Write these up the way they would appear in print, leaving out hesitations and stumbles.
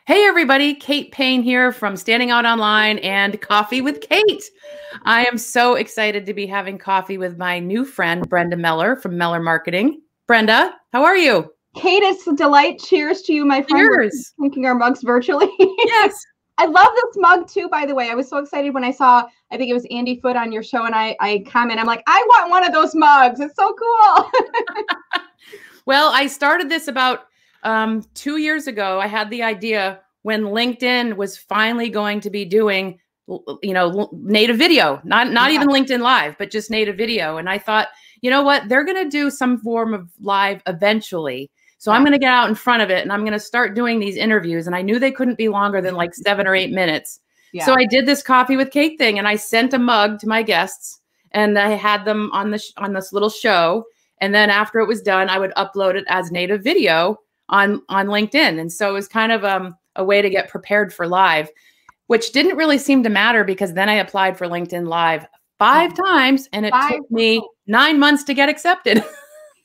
Hey everybody, Kate Payne here from Standing Out Online and Coffee with Kate. I am so excited to be having coffee with my new friend, Brenda Meller from Meller Marketing. Brenda, how are you? Kate, it's a delight. Cheers to you, my friend. Cheers. We're drinking our mugs virtually. Yes. I love this mug too, by the way. I was so excited when I saw, I think it was Andy Foote on your show, and I comment, I'm like, I want one of those mugs. It's so cool. Well, I started this about 2 years ago. I had the idea when LinkedIn was finally going to be doing, native video, not even LinkedIn Live, but just native video. And I thought, you know what, they're going to do some form of live eventually. So I'm going to get out in front of it and I'm going to start doing these interviews. And I knew they couldn't be longer than like 7 or 8 minutes. Yeah. So I did this Coffee with Kate thing and I sent a mug to my guests and I had them on this little show. And then after it was done, I would upload it as native video on LinkedIn. And so it was kind of a way to get prepared for live, which didn't really seem to matter because then I applied for LinkedIn Live 5 times and it took me 9 months to get accepted.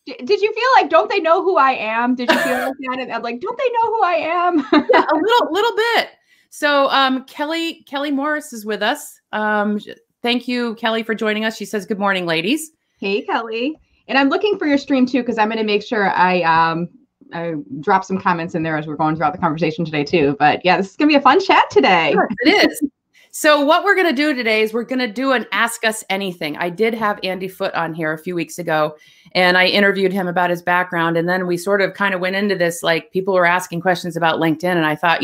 Did you feel like, don't they know who I am? Did you feel like that? I'm like, don't they know who I am? Yeah, a little bit. So Kelly Morris is with us. Thank you, Kelly, for joining us. She says, good morning, ladies. Hey, Kelly. And I'm looking for your stream too, because I'm going to make sure I drop some comments in there as we're going throughout the conversation today too. But yeah, this is going to be a fun chat today. Sure, it is. So what we're going to do today is we're going to do an Ask Us Anything. I did have Andy Foote on here a few weeks ago, and I interviewed him about his background. And then we sort of kind of went into this, like people were asking questions about LinkedIn. And I thought,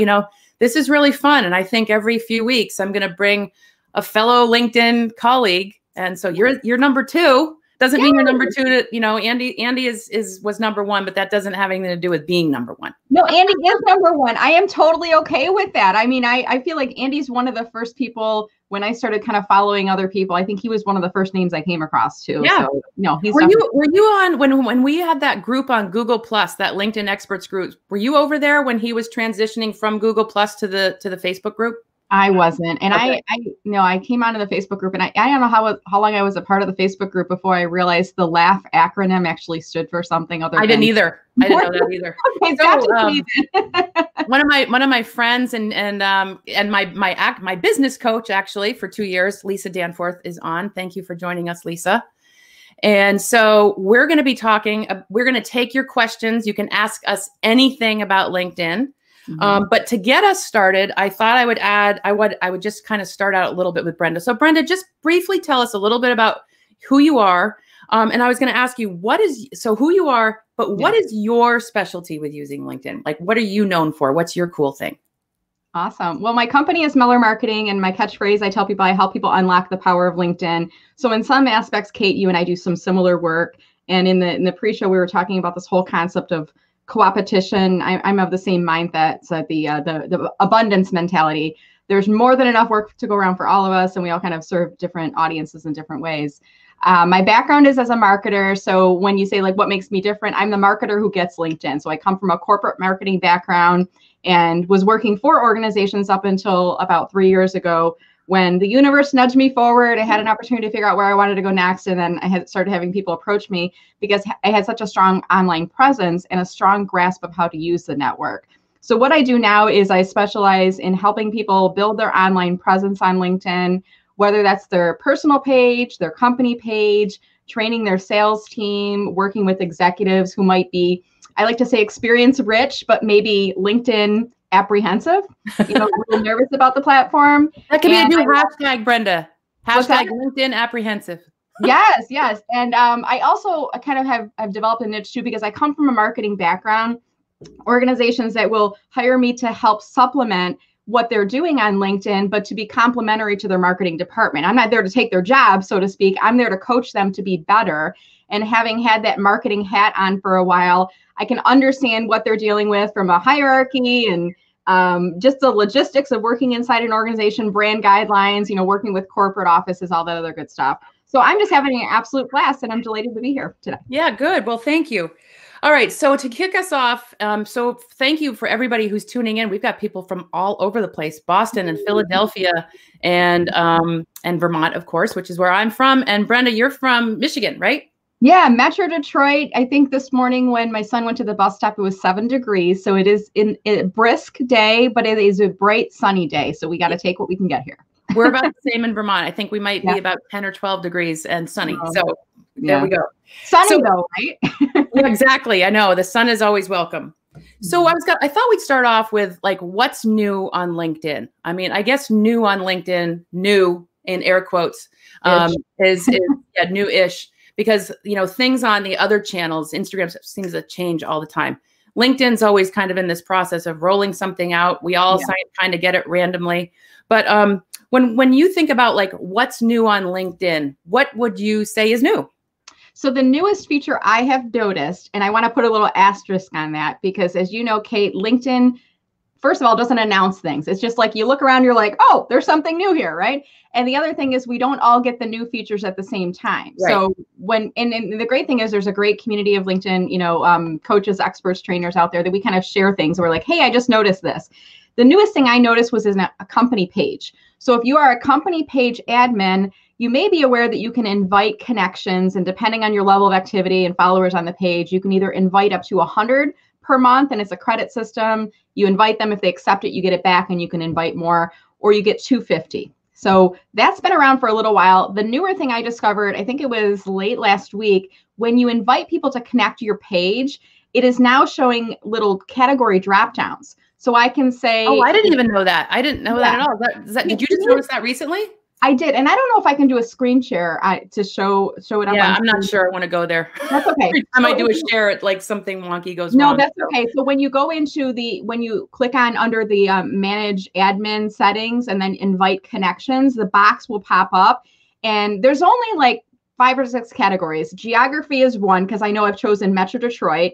this is really fun. And I think every few weeks I'm going to bring a fellow LinkedIn colleague. And so you're number 2. Doesn't mean you're number 2 to, Andy was number 1, but that doesn't have anything to do with being number 1. No, Andy is number 1. I am totally okay with that. I mean, I feel like Andy's one of the first people when I started kind of following other people. I think he was one of the first names I came across too. Yeah. So, no, he's were you on when we had that group on Google Plus, that LinkedIn experts group? Were you over there when he was transitioning from Google Plus to the Facebook group? I wasn't. And okay. I came onto the Facebook group and I don't know how long I was a part of the Facebook group before I realized the LAUGH acronym actually stood for something other I didn't either. I didn't know that either. Okay, so, one of my friends and my business coach actually for 2 years, Lisa Danforth, is on. Thank you for joining us, Lisa. And so we're going to be talking, we're going to take your questions. You can ask us anything about LinkedIn. But to get us started, I thought I would just kind of start out a little bit with Brenda. So Brenda, just briefly tell us a little bit about who you are. And I was going to ask you, who you are, but what is your specialty with using LinkedIn? Like, what are you known for? What's your cool thing? Awesome. Well, my company is Meller Marketing, and my catchphrase, I tell people I help people unlock the power of LinkedIn. So in some aspects, Kate, you and I do some similar work. And in the pre-show, we were talking about this whole concept of co-opetition. I'm of the same mindset, so the abundance mentality. There's more than enough work to go around for all of us, and we all kind of serve different audiences in different ways. My background is as a marketer. So when you say like what makes me different, I'm the marketer who gets LinkedIn. So I come from a corporate marketing background and was working for organizations up until about 3 years ago when the universe nudged me forward. I had an opportunity to figure out where I wanted to go next. And then I had started having people approach me because I had such a strong online presence and a strong grasp of how to use the network. So what I do now is I specialize in helping people build their online presence on LinkedIn, whether that's their personal page, their company page, training their sales team, working with executives who might be, I like to say experience rich, but maybe LinkedIn apprehensive, a little nervous about the platform. That could be a new hashtag, Brenda. Hashtag LinkedIn apprehensive. Yes. And I also kind of have developed a niche too, because I come from a marketing background. Organizations that will hire me to help supplement what they're doing on LinkedIn, but to be complementary to their marketing department. I'm not there to take their job, so to speak. I'm there to coach them to be better. And having had that marketing hat on for a while, I can understand what they're dealing with from a hierarchy and just the logistics of working inside an organization, brand guidelines, working with corporate offices, all that other good stuff. So I'm just having an absolute blast and I'm delighted to be here today. Yeah, good. Well, thank you. All right. So to kick us off, so thank you for everybody who's tuning in. We've got people from all over the place, Boston and Philadelphia and Vermont, of course, which is where I'm from. And Brenda, you're from Michigan, right? Yeah, Metro Detroit. I think this morning when my son went to the bus stop, it was 7 degrees. So it is a brisk day, but it is a bright, sunny day. So we got to take what we can get here. We're about the same in Vermont. I think we might be about 10 or 12 degrees and sunny. So there we go. Sunny though, right? Yeah, exactly. I know the sun is always welcome. So I thought we'd start off with like, what's new on LinkedIn? I mean, I guess new on LinkedIn, new in air quotes, is new-ish, because, you know, things on the other channels, Instagram seems to change all the time. LinkedIn's always kind of in this process of rolling something out. We all kind of get it randomly. But when you think about like what's new on LinkedIn, what would you say is new? So the newest feature I have noticed, and I want to put a little asterisk on that, because as you know, Kate, LinkedIn, first of all, doesn't announce things. It's just like you look around, you're like, oh, there's something new here, right? And the other thing is we don't all get the new features at the same time. Right. So and the great thing is there's a great community of LinkedIn, you know, coaches, experts, trainers out there that we kind of share things. We're like, hey, I just noticed this. The newest thing I noticed was in a company page. So if you are a company page admin, you may be aware that you can invite connections, and depending on your level of activity and followers on the page, you can either invite up to 100 per month, and it's a credit system. You invite them, if they accept it, you get it back and you can invite more, or you get 250. So that's been around for a little while. The newer thing I discovered, I think it was late last week, when you invite people to connect to your page, it is now showing little category drop downs. So I can say, oh, I didn't even know that. I didn't know that at all. Did you just notice that recently? I did. And I don't know if I can do a screen share to show it up. Yeah, I'm not sure I want to go there. That's okay. Every time I do a share, it like something wonky goes wrong. No, that's okay. So when you go into when you click on under the manage admin settings and then invite connections, the box will pop up. And there's only like 5 or 6 categories. Geography is one, because I know I've chosen Metro Detroit.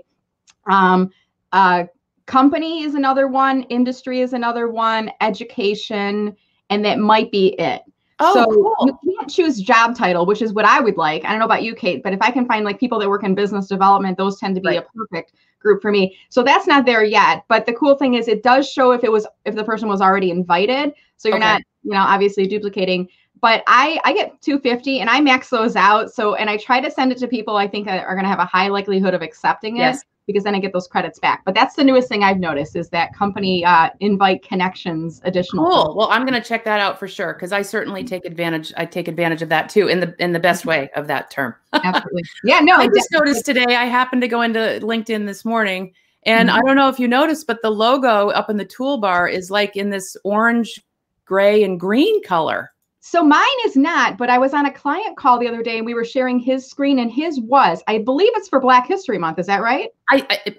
Company is another one. Industry is another one. Education. And that might be it. Oh, so cool. You can't choose job title, which is what I would like. I don't know about you, Kate, but if I can find like people that work in business development, those tend to be a perfect group for me. So that's not there yet. But the cool thing is it does show if the person was already invited. So you're not, you know, obviously duplicating. But I get 250 and I max those out. So, and I try to send it to people I think are going to have a high likelihood of accepting it. Yes. Because then I get those credits back. But that's the newest thing I've noticed is that company invite connections additional. Cool. Well, I'm going to check that out for sure, because I certainly take advantage. I take advantage of that too, in the best way of that term. Absolutely. Yeah. No. I just noticed today. I happened to go into LinkedIn this morning, and I don't know if you noticed, but the logo up in the toolbar is like in this orange, gray, and green color. So mine is not, but I was on a client call the other day and we were sharing his screen, and his was, I believe it's for Black History Month. Is that right?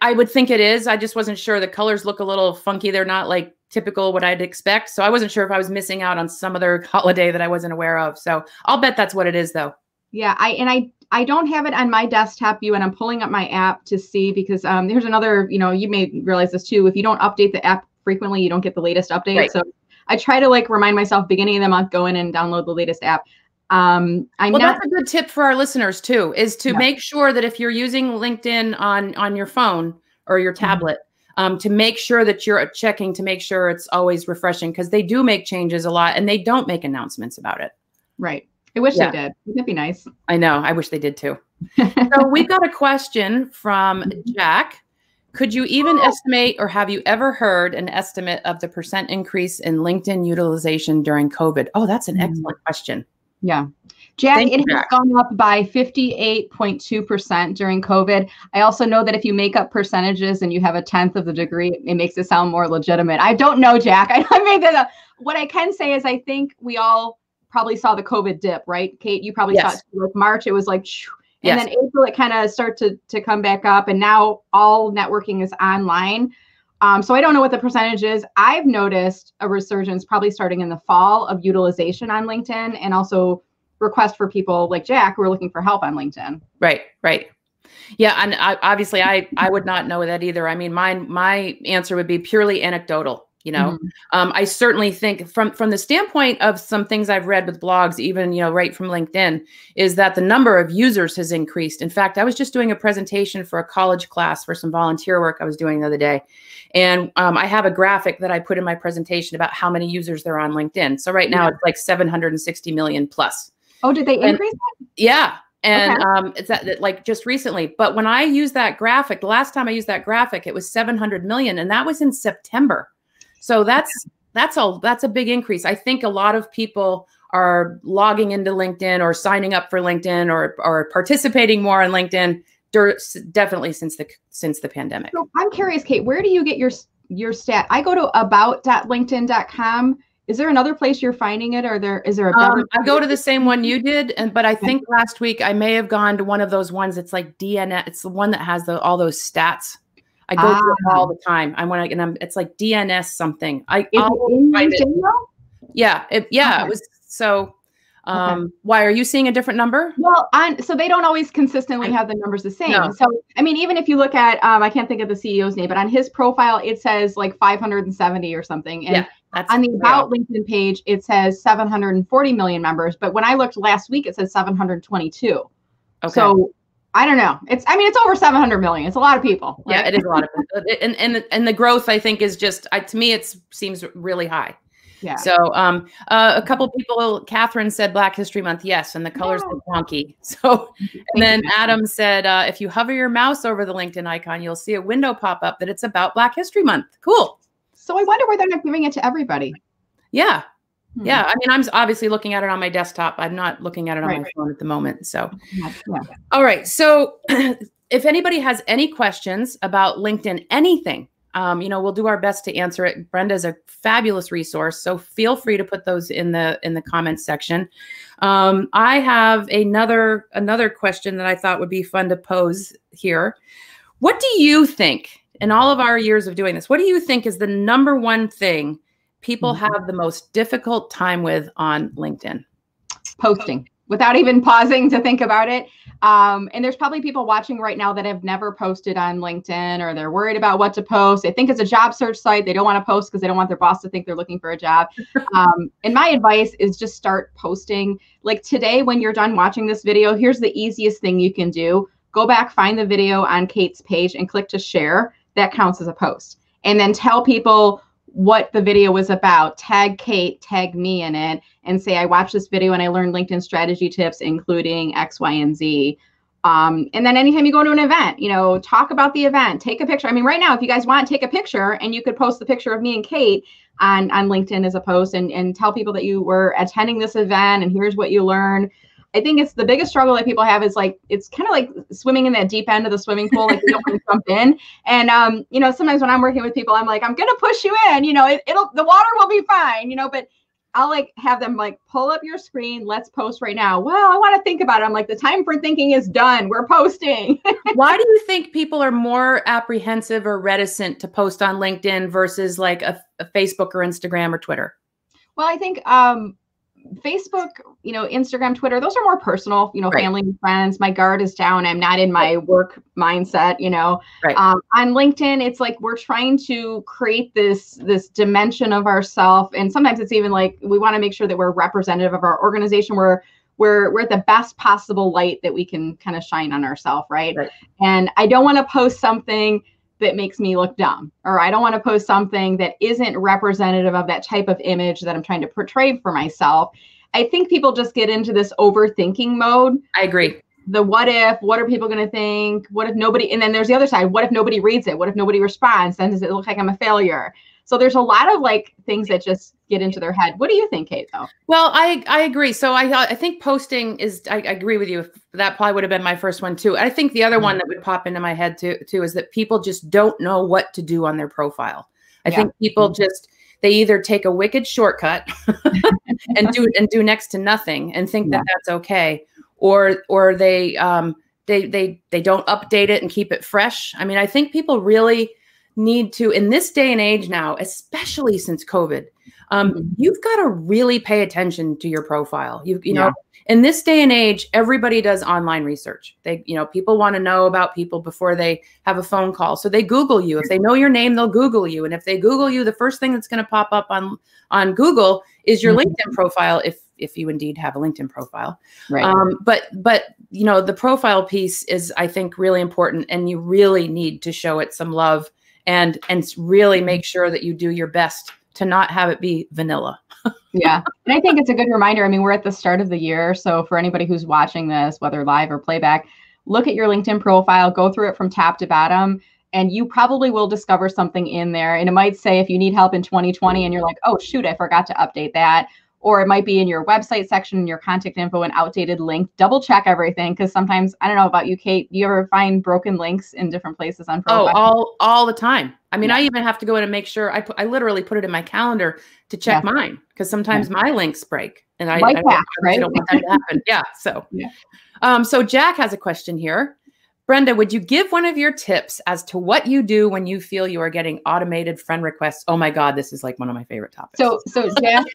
I would think it is. I just wasn't sure. The colors look a little funky. They're not like typical what I'd expect. So I wasn't sure if I was missing out on some other holiday that I wasn't aware of. So I'll bet that's what it is though. Yeah. I don't have it on my desktop view, and I'm pulling up my app to see, because there's another, you know, you may realize this too. If you don't update the app frequently, you don't get the latest update. Right. So I try to like remind myself beginning of the month, go in and download the latest app. That's a good tip for our listeners too, is to make sure that if you're using LinkedIn on your phone or your tablet, to make sure that you're checking to make sure it's always refreshing, because they do make changes a lot and they don't make announcements about it. Right. I wish they did. Wouldn't that be nice? I know. I wish they did too. So we've got a question from Jack. Could you even estimate, or have you ever heard an estimate of the % increase in LinkedIn utilization during COVID? Oh, that's an excellent question. Yeah. Jack, it has gone up by 58.2% during COVID. I also know that if you make up percentages and you have a 1/10 of the degree, it makes it sound more legitimate. I don't know, Jack. I made that up. What I can say is I think we all probably saw the COVID dip, right? Kate, you probably saw it like March. It was like, and then April, it kind of started to come back up, and now all networking is online. So I don't know what the percentage is. I've noticed a resurgence probably starting in the fall of utilization on LinkedIn, and also requests for people like Jack who are looking for help on LinkedIn. Right, right. Yeah, and obviously I would not know that either. I mean, my answer would be purely anecdotal. You know, I certainly think from the standpoint of some things I've read with blogs, even, you know, right from LinkedIn, is that the number of users has increased. In fact, I was just doing a presentation for a college class for some volunteer work I was doing the other day. And I have a graphic that I put in my presentation about how many users there are on LinkedIn. So right now it's like 760 million plus. Oh, did they increase that? Yeah. And Okay. it's that like just recently. But when I used that graphic, the last time I used that graphic, it was 700 million, and that was in September. So that's a big increase. I think a lot of people are logging into LinkedIn or signing up for LinkedIn or participating more on LinkedIn. Definitely since the pandemic. So I'm curious, Kate, where do you get your stat? I go to about.linkedin.com. Is there another place you're finding it, or is there a better? I go to the same one you did, but I think last week I may have gone to one of those ones. It's like DNS. It's the one that has all those stats. I go to it all the time. It's like DNS something. Is it in LinkedIn? Yeah, it was so. Why are you seeing a different number? Well, so they don't always consistently have the numbers the same. No. So, I mean, even if you look at, I can't think of the CEO's name, but on his profile, it says like 570 or something. And on the About LinkedIn page, it says 740 million members. But when I looked last week, it says 722. Okay. So I don't know. It's over 700 million. It's a lot of people. Right? Yeah, it is a lot of people. And the growth, I think, is just, to me, it seems really high. Yeah. So a couple people, Catherine said Black History Month. Yes. And the colors are wonky. So, and then Adam said, if you hover your mouse over the LinkedIn icon, you'll see a window pop up that it's about Black History Month. Cool. So I wonder why they're not giving it to everybody. Yeah. Yeah. I mean, I'm obviously looking at it on my desktop. I'm not looking at it on my phone at the moment. So, all right. So if anybody has any questions about LinkedIn, anything, we'll do our best to answer it. Brenda's a fabulous resource, so feel free to put those in the comments section. I have another question that I thought would be fun to pose here. What do you think, in all of our years of doing this, what do you think is the number one thing people have the most difficult time with on LinkedIn? Posting. Without even pausing to think about it. And there's probably people watching right now that have never posted on LinkedIn, or they're worried about what to post. They think it's a job search site. They don't want to post because they don't want their boss to think they're looking for a job. And my advice is just start posting. Like today, when you're done watching this video, here's the easiest thing you can do. Go back, find the video on Kate's page and click to share. That counts as a post. And then tell people what the video was about. Tag Kate, tag me in it, and say, I watched this video and I learned LinkedIn strategy tips, including X, Y, and Z. And then anytime you go to an event, talk about the event, take a picture. I mean, right now, if you guys want, take a picture, and you could post the picture of me and Kate on LinkedIn as a post, and tell people that you were attending this event and here's what you learned. I think it's the biggest struggle that people have is like, it's kind of like swimming in that deep end of the swimming pool, like you don't want to jump in. And, sometimes when I'm working with people, I'm like, I'm going to push you in, the water will be fine, but I'll like have them like pull up your screen. Let's post right now. Well, I want to think about it. I'm like, the time for thinking is done. We're posting. Why do you think people are more apprehensive or reticent to post on LinkedIn versus like a Facebook or Instagram or Twitter? Well, I think, Facebook, Instagram, Twitter, those are more personal, family and friends. My guard is down. I'm not in my work mindset, on LinkedIn, it's like, we're trying to create this dimension of ourselves. And sometimes it's even like, we want to make sure that we're representative of our organization. We're at the best possible light that we can kind of shine on ourselves. Right. And I don't want to post something that makes me look dumb, or I don't want to post something that isn't representative of that type of image that I'm trying to portray for myself. I think people just get into this overthinking mode. I agree. The what are people going to think? What if nobody, and then there's the other side. What if nobody reads it? What if nobody responds? Then does it look like I'm a failure? So there's a lot of like things that just get into their head. What do you think, Kate, though? Well, I agree. So I think posting is, I agree with you. That probably would have been my first one too. I think the other one that would pop into my head too is that people just don't know what to do on their profile. I think people they either take a wicked shortcut and do next to nothing and think that that's okay, or they don't update it and keep it fresh. I mean, I think people really need to, in this day and age now, especially since COVID, you've got to really pay attention to your profile. You know, in this day and age, everybody does online research. People want to know about people before they have a phone call. So they Google you. If they know your name, they'll Google you. And if they Google you, the first thing that's going to pop up on Google is your LinkedIn profile, if you indeed have a LinkedIn profile. Right. But the profile piece is, I think, really important, and you really need to show it some love and really make sure that you do your best to not have it be vanilla. Yeah. And I think it's a good reminder. I mean, we're at the start of the year. So for anybody who's watching this, whether live or playback, look at your LinkedIn profile, go through it from top to bottom, and you probably will discover something in there. And it might say if you need help in 2020 and you're like, oh, shoot, I forgot to update that. Or it might be in your website section, in your contact info, an outdated link. Double check everything, because sometimes, I don't know about you, Kate, do you ever find broken links in different places on profile? Oh, all the time. I mean, I even have to go in and make sure I literally put it in my calendar to check mine, because sometimes my links break, and I don't want that to happen. Yeah. So, so Jack has a question here. Brenda, would you give one of your tips as to what you do when you feel you are getting automated friend requests? Oh my God, this is like one of my favorite topics. So Jack,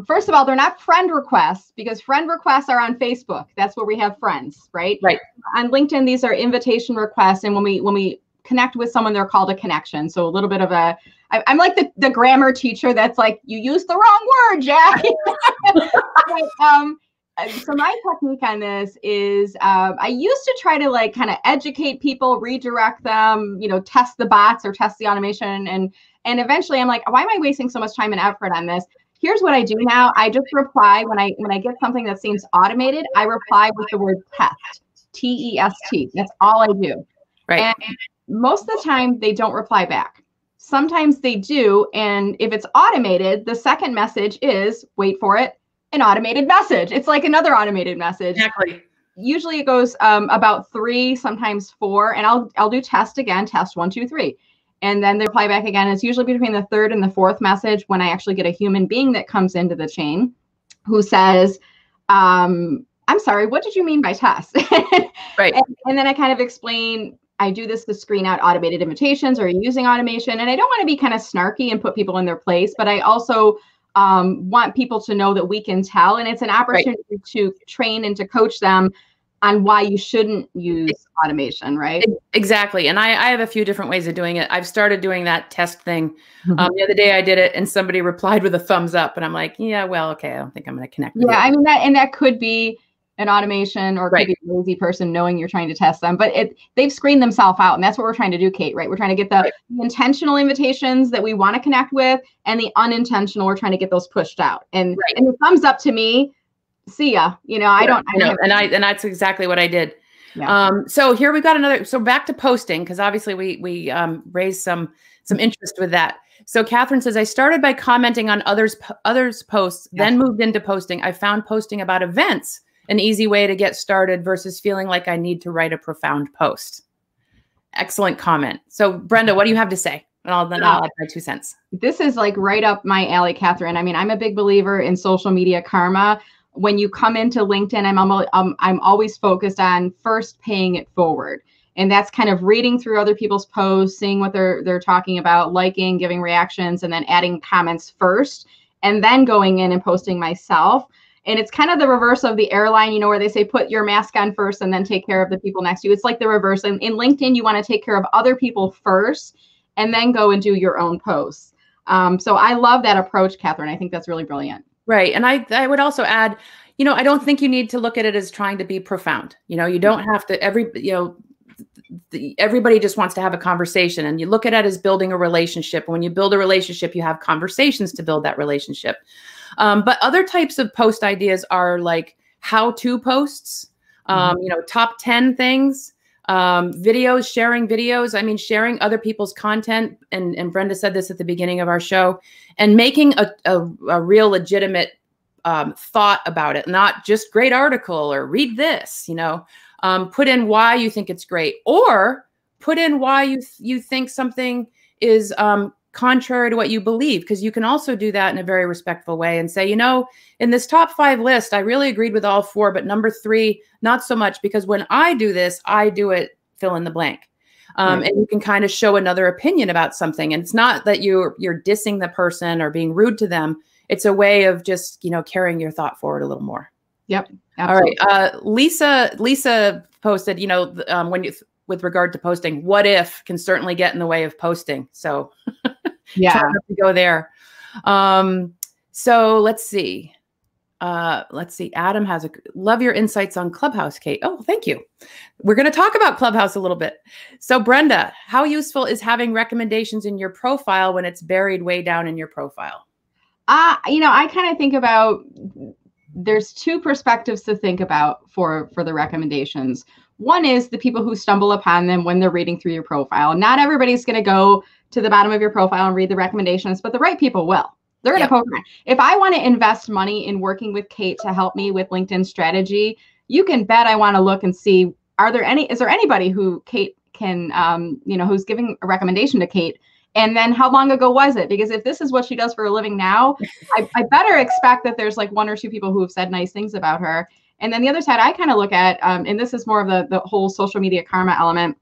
first of all, they're not friend requests, because friend requests are on Facebook. That's where we have friends, right? Right. On LinkedIn, these are invitation requests. And when we connect with someone, they're called a connection. So a little bit of I'm like the grammar teacher that's like, you used the wrong word, Jack. So my technique on this is I used to try to like kind of educate people, redirect them, test the bots or test the automation. And eventually I'm like, why am I wasting so much time and effort on this? Here's what I do now. I just reply when I get something that seems automated, I reply with the word test, T-E-S-T. That's all I do. Right. And most of the time they don't reply back. Sometimes they do. And if it's automated, the second message is, wait for it, an automated message. It's like another automated message. Exactly. Usually it goes about 3, sometimes 4, and I'll do test again, test 1, 2, 3. And then they reply back again. It's usually between the 3rd and the 4th message when I actually get a human being that comes into the chain who says, I'm sorry, what did you mean by test? Right. And then I kind of explain, I do this to screen out automated invitations or using automation. And I don't want to be kind of snarky and put people in their place, but I also want people to know that we can tell, and it's an opportunity to train and to coach them on why you shouldn't use automation, right? Exactly. And I have a few different ways of doing it. I've started doing that test thing. The other day I did it and somebody replied with a thumbs up, and I'm like, yeah, well, okay, I don't think I'm going to connect with you. I mean, that could be an automation, or it could be a lazy person knowing you're trying to test them, but they've screened themselves out. And that's what we're trying to do, Kate, right? We're trying to get the intentional invitations that we want to connect with, and the unintentional, we're trying to get those pushed out. And the thumbs up to me, see ya, I don't know. And that's exactly what I did. Yeah. So here we've got another, so back to posting, because obviously we raised some interest with that. So Catherine says, I started by commenting on others' posts, then moved into posting. I found posting about events an easy way to get started versus feeling like I need to write a profound post. Excellent comment. So Brenda, what do you have to say? And I'll add my 2 cents. This is like right up my alley, Catherine. I mean, I'm a big believer in social media karma. When you come into LinkedIn, I'm always focused on first paying it forward. And that's kind of reading through other people's posts, seeing what they're talking about, liking, giving reactions, and then adding comments first, and then going in and posting myself. And it's kind of the reverse of the airline, where they say, put your mask on first and then take care of the people next to you. It's like the reverse. And in LinkedIn, you want to take care of other people first and then go and do your own posts. So I love that approach, Catherine. I think that's really brilliant. Right. And I would also add, I don't think you need to look at it as trying to be profound. You don't have to, everybody just wants to have a conversation, and you look at it as building a relationship. When you build a relationship, you have conversations to build that relationship. But other types of post ideas are like how-to posts, top 10 things, videos, sharing videos. I mean, sharing other people's content. And Brenda said this at the beginning of our show, and making a real legitimate thought about it, not just great article or read this, put in why you think it's great, or put in why you think something is contrary to what you believe, because you can also do that in a very respectful way and say, in this top 5 list, I really agreed with all 4, but number 3, not so much, because when I do this, I do it, fill in the blank. And you can kind of show another opinion about something. And it's not that you're dissing the person or being rude to them. It's a way of just, carrying your thought forward a little more. Yep. Absolutely. All right. Lisa posted, with regard to posting, what if can certainly get in the way of posting. So try not to go there. So let's see. Adam has love your insights on Clubhouse, Kate. Oh, thank you. We're going to talk about Clubhouse a little bit. So Brenda, how useful is having recommendations in your profile when it's buried way down in your profile? I kind of think about, there's two perspectives to think about for the recommendations. One is the people who stumble upon them when they're reading through your profile. Not everybody's going to go to the bottom of your profile and read the recommendations, but the right people will. They're going to poke around. If I want to invest money in working with Kate to help me with LinkedIn strategy, you can bet I want to look and see, is there anybody who Kate can, who's giving a recommendation to Kate? And then how long ago was it? Because if this is what she does for a living now, I better expect that there's like one or two people who have said nice things about her. And then the other side I kind of look at, and this is more of the whole social media karma element.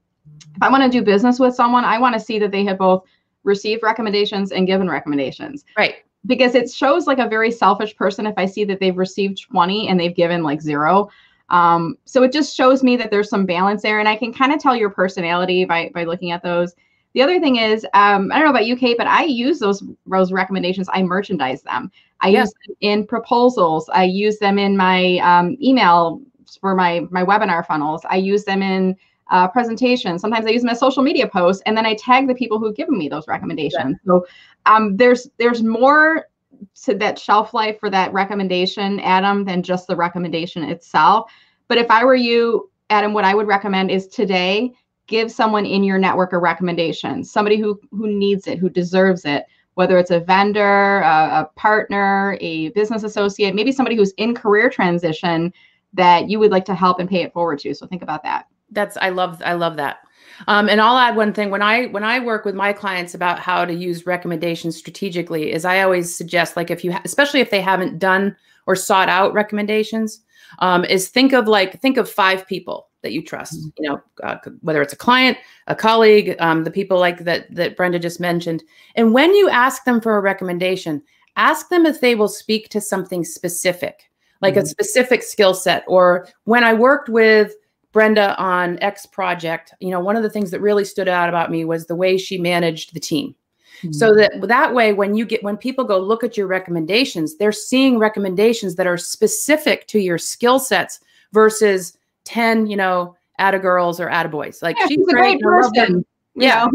If I want to do business with someone, I want to see that they have both received recommendations and given recommendations. Right. Because it shows like a very selfish person if I see that they've received 20 and they've given like 0. So it just shows me that there's some balance there, and I can kind of tell your personality by looking at those. The other thing is, I don't know about you, Kate, but I use those recommendations. I merchandise them. I use them in proposals. I use them in my email for my webinar funnels. I use them in presentations. Sometimes I use them as social media posts, and then I tag the people who've given me those recommendations. So there's more to that shelf life for that recommendation, Adam, than just the recommendation itself. But if I were you, Adam, what I would recommend is today, give someone in your network a recommendation, somebody who needs it, who deserves it, whether it's a vendor, a partner, a business associate, maybe somebody who's in career transition that you would like to help and pay it forward to. So think about that. I love that. And I'll add one thing. When I work with my clients about how to use recommendations strategically, is I always suggest, like, especially if they haven't done or sought out recommendations, is think of 5 people that you trust, whether it's a client, a colleague, the people like that Brenda just mentioned. And when you ask them for a recommendation, ask them if they will speak to something specific, like a specific skill set. Or when I worked with Brenda on X project, one of the things that really stood out about me was the way she managed the team. So that way, when people go look at your recommendations, they're seeing recommendations that are specific to your skill sets versus 10, attagirls or attaboys. Like, she's a great person. Yeah.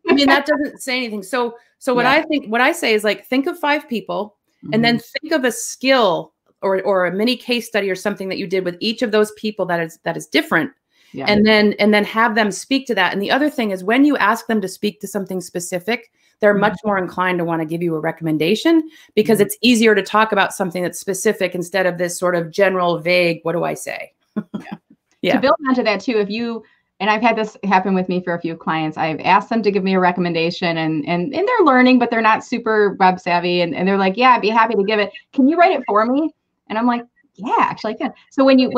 I mean, that doesn't say anything. So what I say is, like, think of 5 people and then think of a skill or a mini case study or something that you did with each of those people that is different. Yeah. And then have them speak to that. And the other thing is, when you ask them to speak to something specific, they're much more inclined to want to give you a recommendation, because it's easier to talk about something that's specific instead of this sort of general, vague, what do I say? To build onto that too, and I've had this happen with me for a few clients, I've asked them to give me a recommendation and they're learning, but they're not super web savvy. And they're like, yeah, I'd be happy to give it. Can you write it for me? And I'm like, yeah, actually I can. So when you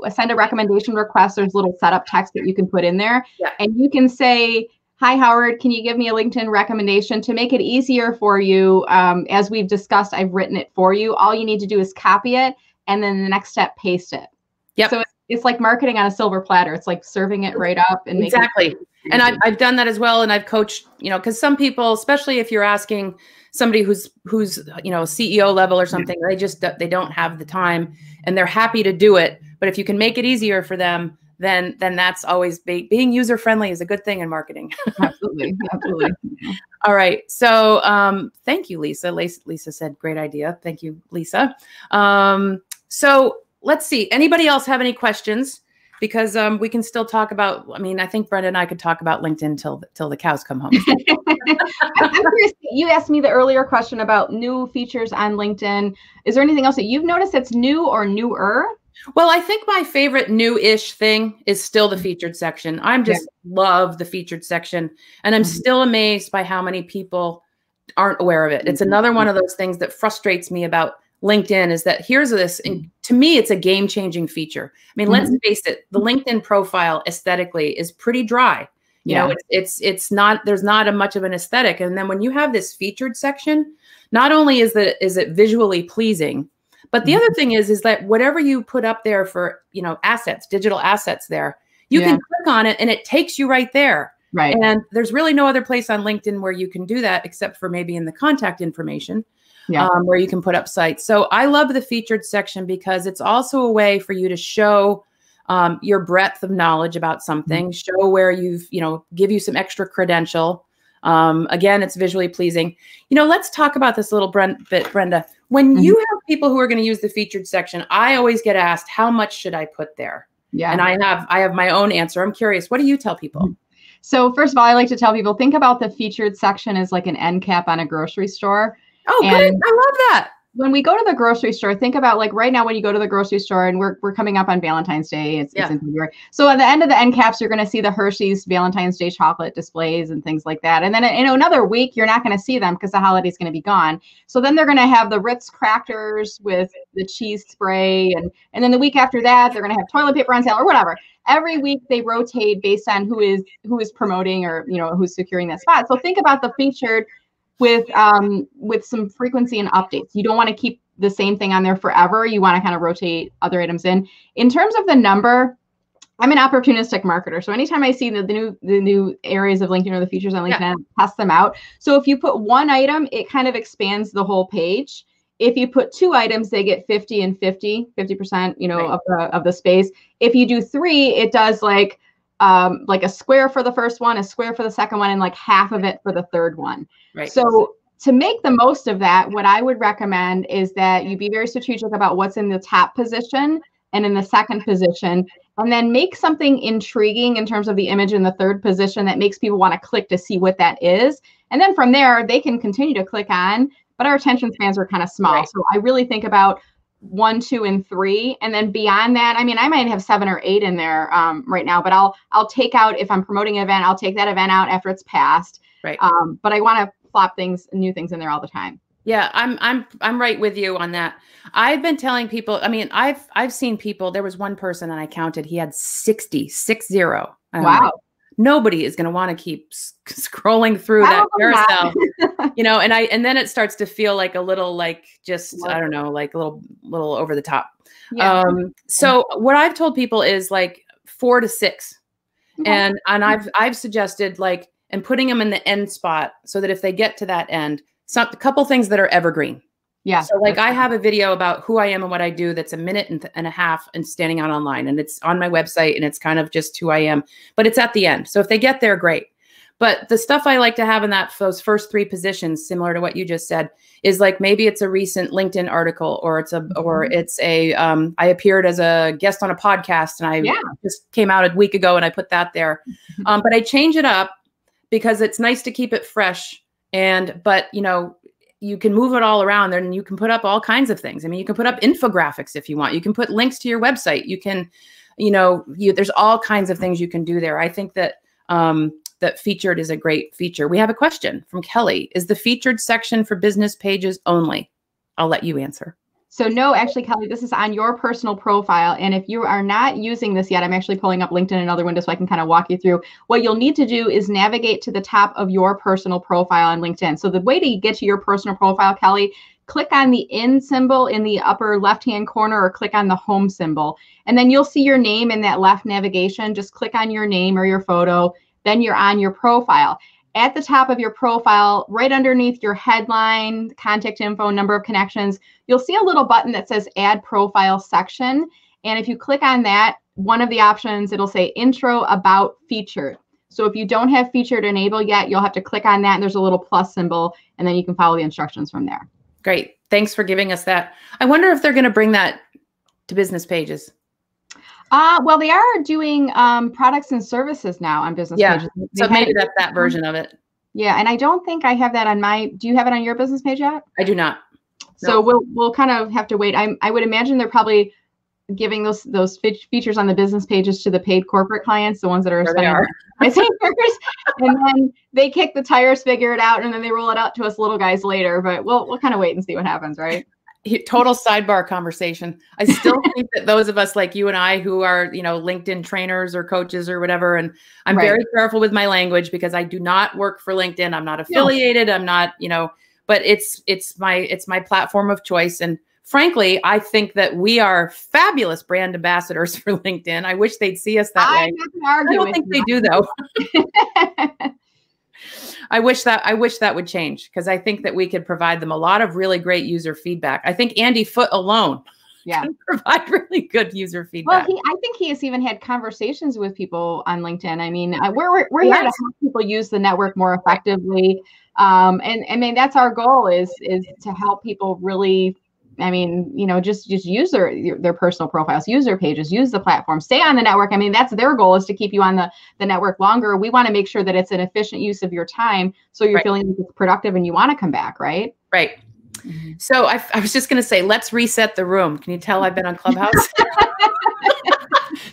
send a recommendation request, there's little setup text that you can put in there, and you can say, hi, Howard, can you give me a LinkedIn recommendation? To make it easier for you, as we've discussed, I've written it for you. All you need to do is copy it, and then the next step, paste it. Yep. So it's like marketing on a silver platter. It's like serving it right up. And exactly. And I've done that as well. And I've coached, because some people, especially if you're asking somebody who's CEO level or something, they don't have the time and they're happy to do it. But if you can make it easier for them, then that's always being user friendly is a good thing in marketing. Absolutely. All right. So thank you, Lisa. Lisa said, great idea. Thank you, Lisa. So let's see. Anybody else have any questions? Because we can still talk about, I think Brenda and I could talk about LinkedIn till the cows come home. I'm curious, you asked me the earlier question about new features on LinkedIn. Is there anything else that you've noticed that's new or newer? Well, I think my favorite new-ish thing is still the featured section. I just love the featured section. And I'm still amazed by how many people aren't aware of it. It's another one of those things that frustrates me about LinkedIn, is that here's this, and to me, it's a game-changing feature. Let's face it, the LinkedIn profile aesthetically is pretty dry. You know, it's not, there's not much of an aesthetic. And then when you have this featured section, not only is it visually pleasing, but the other thing is that whatever you put up there for, assets, digital assets there, you can click on it and it takes you right there. Right. And there's really no other place on LinkedIn where you can do that except for maybe in the contact information, where you can put up sites. So I love the featured section because it's also a way for you to show your breadth of knowledge about something, show where you've, give you some extra credential. Again, it's visually pleasing. Let's talk about this a little bit, Brenda. When you have people who are going to use the featured section, I always get asked, how much should I put there? Yeah. And I have my own answer. I'm curious. What do you tell people? So first of all, I like to tell people, think about the featured section as like an end cap on a grocery store. Oh, good. I love that. When we go to the grocery store, think about like right now when you go to the grocery store, and we're coming up on Valentine's Day. It's in February. So at the end of the end caps, you're going to see the Hershey's Valentine's Day chocolate displays and things like that. And then in another week, you're not going to see them because the holiday's going to be gone. So then they're going to have the Ritz crackers with the cheese spray. And then the week after that, they're going to have toilet paper on sale or whatever. Every week they rotate based on who is promoting or, who's securing that spot. So think about the featured with some frequency and updates. You don't want to keep the same thing on there forever. You want to kind of rotate other items in. In terms of the number, I'm an opportunistic marketer. So anytime I see the new areas of LinkedIn or the features on LinkedIn, I test them out. So if you put one item, it kind of expands the whole page. If you put two items, they get 50 and 50%, of the space. If you do three, it does like a square for the first one, a square for the second one, and like half of it for the third one. Right. So to make the most of that, what I would recommend is that you be very strategic about what's in the top position and in the second position, and then make something intriguing in terms of the image in the third position that makes people want to click to see what that is. And then from there, they can continue to click on, but our attention spans are kind of small. Right. So I really think about 1, 2, and 3, and then beyond that, I mean, I might have 7 or 8 in there right now, but I'll take out, if I'm promoting an event, I'll take that event out after it's passed. Right. But I want to plop new things in there all the time. Yeah, I'm right with you on that. I've been telling people, I mean, I've seen people, there was one person and I counted, he had 60. Wow. Like, nobody is going to want to keep scrolling through that carousel, and then it starts to feel like a little, like, just, I don't know, like a little over the top. Yeah. So what I've told people is like 4 to 6. Okay. And I've suggested like, and putting them in the end spot so that if they get to that end, a couple things that are evergreen. Yeah. So like I have a video about who I am and what I do that's a minute and a half and standing out online, and it's on my website, and it's kind of just who I am, but it's at the end. So if they get there, great. But the stuff I like to have in those first 3 positions, similar to what you just said, is like maybe it's a recent LinkedIn article, or it's I appeared as a guest on a podcast, and I just came out a week ago, and I put that there. But I change it up because it's nice to keep it fresh. But you can move it all around there, and you can put up all kinds of things. I mean, you can put up infographics if you want. You can put links to your website. You can, there's all kinds of things you can do there. I think that that featured is a great feature. We have a question from Kelly. Is the featured section for business pages only? I'll let you answer. So no, actually, Kelly, this is on your personal profile. And if you are not using this yet, I'm actually pulling up LinkedIn in another window so I can kind of walk you through. What you'll need to do is navigate to the top of your personal profile on LinkedIn. So the way to get to your personal profile, Kelly, click on the in symbol in the upper left-hand corner, or click on the home symbol. And then you'll see your name in that left navigation. Just click on your name or your photo. Then you're on your profile. At the top of your profile, right underneath your headline, contact info, number of connections, you'll see a little button that says Add Profile Section. And if you click on that, one of the options, it'll say Intro About Featured. So if you don't have featured enabled yet, you'll have to click on that, and there's a little plus symbol, and then you can follow the instructions from there. Great. Thanks for giving us that. I wonder if they're going to bring that to business pages. Well, they are doing products and services now on business pages. So maybe that's that version of it. Yeah, and I don't think I have that on my. Do you have it on your business page yet? I do not. So we'll kind of have to wait. I would imagine they're probably giving those features on the business pages to the paid corporate clients, the ones that are spending and then they kick the tires, figure it out, and then they roll it out to us little guys later. But we'll kind of wait and see what happens, right? Total sidebar conversation. I still think that those of us like you and I who are, LinkedIn trainers or coaches or whatever, and I'm very careful with my language because I do not work for LinkedIn. I'm not affiliated. No. I'm not, but it's my platform of choice. And frankly, I think that we are fabulous brand ambassadors for LinkedIn. I wish they'd see us that way. I don't think they do though. I wish that would change, because I think that we could provide them a lot of really great user feedback. I think Andy Foote alone Yeah. can provide really good user feedback. Well, I think he has even had conversations with people on LinkedIn. I mean, we're here to help people use the network more effectively. And I mean, that's our goal is to help people really, I mean, you know, just use their personal profiles, use their pages, use the platform, stay on the network. I mean, that's their goal, is to keep you on the network longer. We want to make sure that it's an efficient use of your time, so you're feeling like it's productive and you want to come back, right? Right. So I was just going to say, let's reset the room. Can you tell I've been on Clubhouse?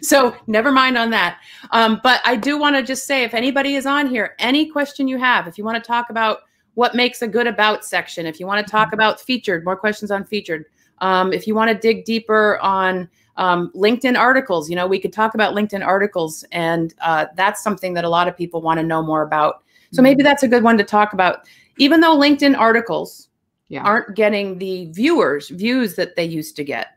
So never mind on that. But I do want to just say, if anybody is on here, any question you have, if you want to talk about what makes a good about section, if you want to talk about featured, more questions on featured, if you want to dig deeper on LinkedIn articles, you know, we could talk about LinkedIn articles, and that's something that a lot of people want to know more about. So maybe that's a good one to talk about, even though LinkedIn articles aren't getting the views that they used to get.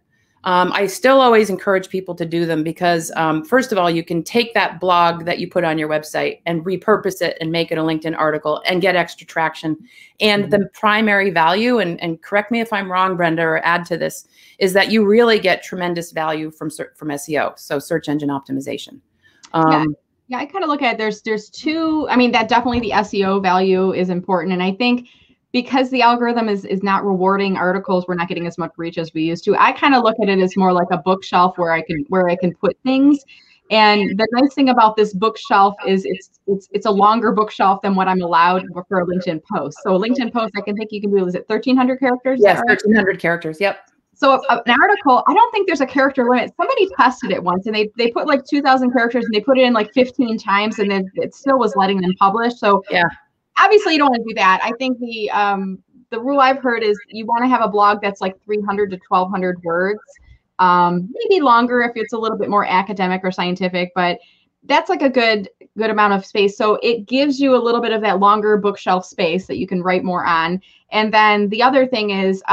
I still always encourage people to do them because, first of all, you can take that blog that you put on your website and repurpose it and make it a LinkedIn article and get extra traction. And the primary value, and correct me if I'm wrong, Brenda, or add to this, is that you really get tremendous value from SEO, so search engine optimization. Yeah, I kind of look at it, there's two, I mean, that definitely the SEO value is important. And I think because the algorithm is not rewarding articles, we're not getting as much reach as we used to. I kind of look at it as more like a bookshelf where I can put things. And the nice thing about this bookshelf is it's a longer bookshelf than what I'm allowed for a LinkedIn post. So a LinkedIn post, I think you can do, is it 1,300 characters? Yes, 1,300 characters. Yep. So an article, I don't think there's a character limit. Somebody tested it once, and they put like 2,000 characters, and they put it in like 15 times, and then it still was letting them publish. So yeah, obviously you don't want to do that. I think the rule I've heard is you want to have a blog that's like 300 to 1,200 words, maybe longer if it's a little bit more academic or scientific, but that's like a good amount of space. So it gives you a little bit of that longer bookshelf space that you can write more on. And then the other thing is,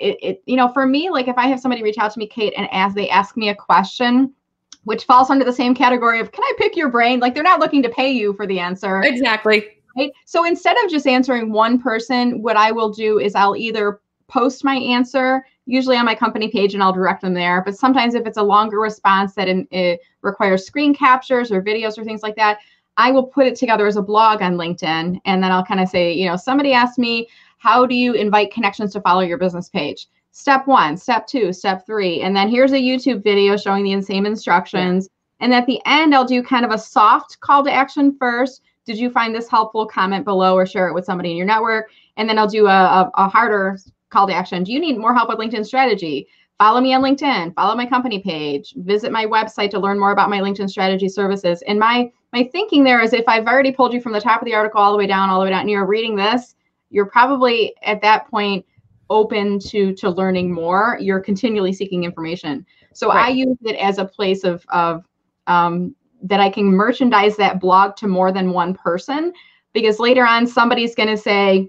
you know, for me, like if I have somebody reach out to me, Kate, and they ask me a question, which falls under the same category of, can I pick your brain? Like they're not looking to pay you for the answer. Exactly. Right? So instead of just answering one person, what I will do is I'll either post my answer, usually on my company page, and I'll direct them there. But sometimes if it's a longer response that it requires screen captures or videos or things like that, I will put it together as a blog on LinkedIn. And then I'll kind of say, you know, somebody asked me, how do you invite connections to follow your business page? Step 1, step 2, step 3. And then here's a YouTube video showing the same instructions. Yeah. And at the end, I'll do kind of a soft call to action first. Did you find this helpful? Comment below or share it with somebody in your network. And then I'll do a harder call to action. Do you need more help with LinkedIn strategy? Follow me on LinkedIn, follow my company page, visit my website to learn more about my LinkedIn strategy services. And my thinking there is, if I've already pulled you from the top of the article all the way down, and you're reading this, you're probably at that point open to learning more. You're continually seeking information. So I use it as a place of that I can merchandise that blog to more than one person, because later on somebody's going to say,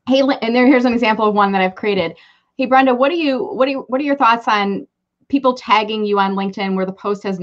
hey, and here's an example of one that I've created. Hey, Brenda, what are your thoughts on people tagging you on LinkedIn where the post has